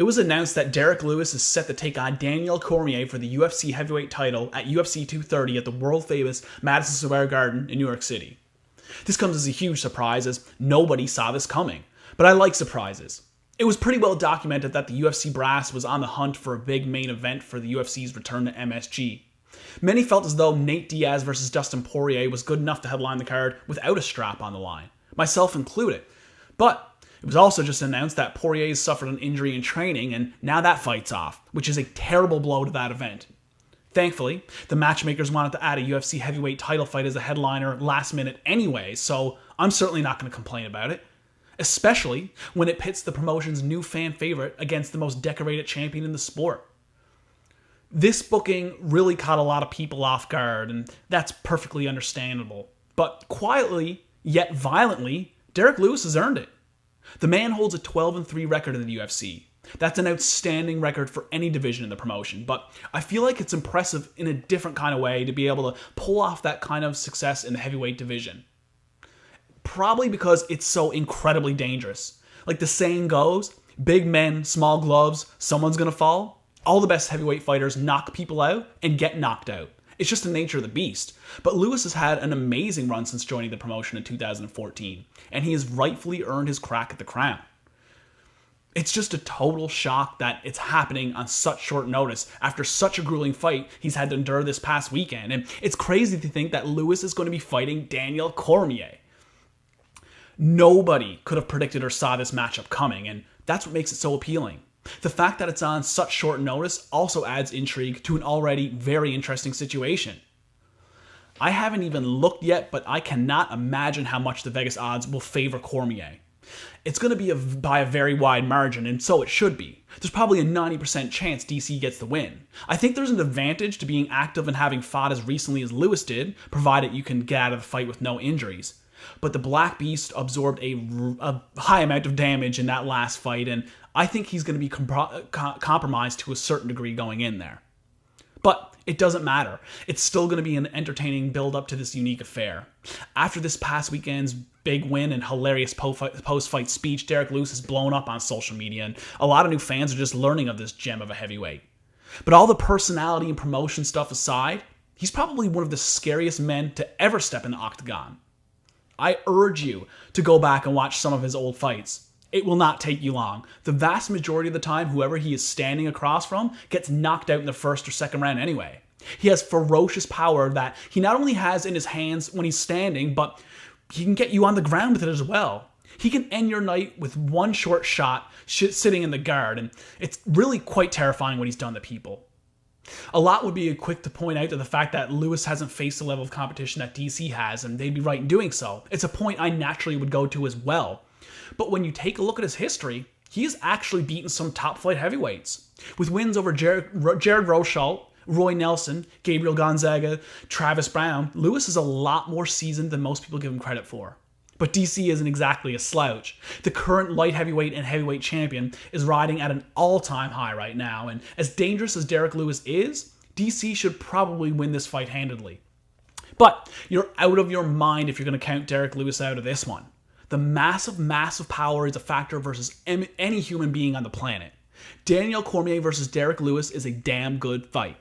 was announced that Derrick Lewis is set to take on Daniel Cormier for the UFC heavyweight title at UFC 230 at the world-famous Madison Square Garden in New York City. This comes as a huge surprise, as nobody saw this coming, but I like surprises. It was pretty well documented that the UFC brass was on the hunt for a big main event for the UFC's return to MSG. Many felt as though Nate Diaz versus Dustin Poirier was good enough to headline the card without a strap on the line, myself included. But it was also just announced that Poirier has suffered an injury in training, and now that fight's off, which is a terrible blow to that event. Thankfully, the matchmakers wanted to add a UFC heavyweight title fight as a headliner last minute anyway, so I'm certainly not going to complain about it. Especially when it pits the promotion's new fan favorite against the most decorated champion in the sport. This booking really caught a lot of people off guard, and that's perfectly understandable. But quietly, yet violently, Derrick Lewis has earned it. The man holds a 12-3 record in the UFC. That's an outstanding record for any division in the promotion, but I feel like it's impressive in a different kind of way to be able to pull off that kind of success in the heavyweight division. Probably because it's so incredibly dangerous. Like the saying goes, big men, small gloves, someone's gonna fall. All the best heavyweight fighters knock people out and get knocked out. It's just the nature of the beast. But Lewis has had an amazing run since joining the promotion in 2014, and he has rightfully earned his crack at the crown. It's just a total shock that it's happening on such short notice after such a grueling fight he's had to endure this past weekend. And it's crazy to think that Lewis is going to be fighting Daniel Cormier. Nobody could have predicted or saw this matchup coming, and that's what makes it so appealing. The fact that it's on such short notice also adds intrigue to an already very interesting situation. I haven't even looked yet, but I cannot imagine how much the Vegas odds will favor Cormier. It's going to be by a very wide margin, and so it should be. There's probably a 90% chance DC gets the win. I think there's an advantage to being active and having fought as recently as Lewis did, provided you can get out of the fight with no injuries. But the Black Beast absorbed a high amount of damage in that last fight, and I think he's going to be compromised to a certain degree going in there. But it doesn't matter. It's still going to be an entertaining build-up to this unique affair. After this past weekend's big win and hilarious post-fight speech, Derrick Lewis has blown up on social media, and a lot of new fans are just learning of this gem of a heavyweight. But all the personality and promotion stuff aside, he's probably one of the scariest men to ever step in the octagon. I urge you to go back and watch some of his old fights. It will not take you long. The vast majority of the time, whoever he is standing across from gets knocked out in the first or second round anyway. He has ferocious power that he not only has in his hands when he's standing, but he can get you on the ground with it as well. He can end your night with one short shot sitting in the guard, and it's really quite terrifying what he's done to people. A lot would be quick to point out to the fact that Lewis hasn't faced the level of competition that DC has, and they'd be right in doing so. It's a point I naturally would go to as well. But when you take a look at his history, he has actually beaten some top-flight heavyweights. With wins over Jared Rosholt, Roy Nelson, Gabriel Gonzaga, Travis Brown, Lewis is a lot more seasoned than most people give him credit for. But DC isn't exactly a slouch. The current light heavyweight and heavyweight champion is riding at an all-time high right now, and as dangerous as Derrick Lewis is, DC should probably win this fight handedly. But you're out of your mind if you're going to count Derrick Lewis out of this one. The massive power is a factor versus any human being on the planet. Daniel Cormier versus Derrick Lewis is a damn good fight.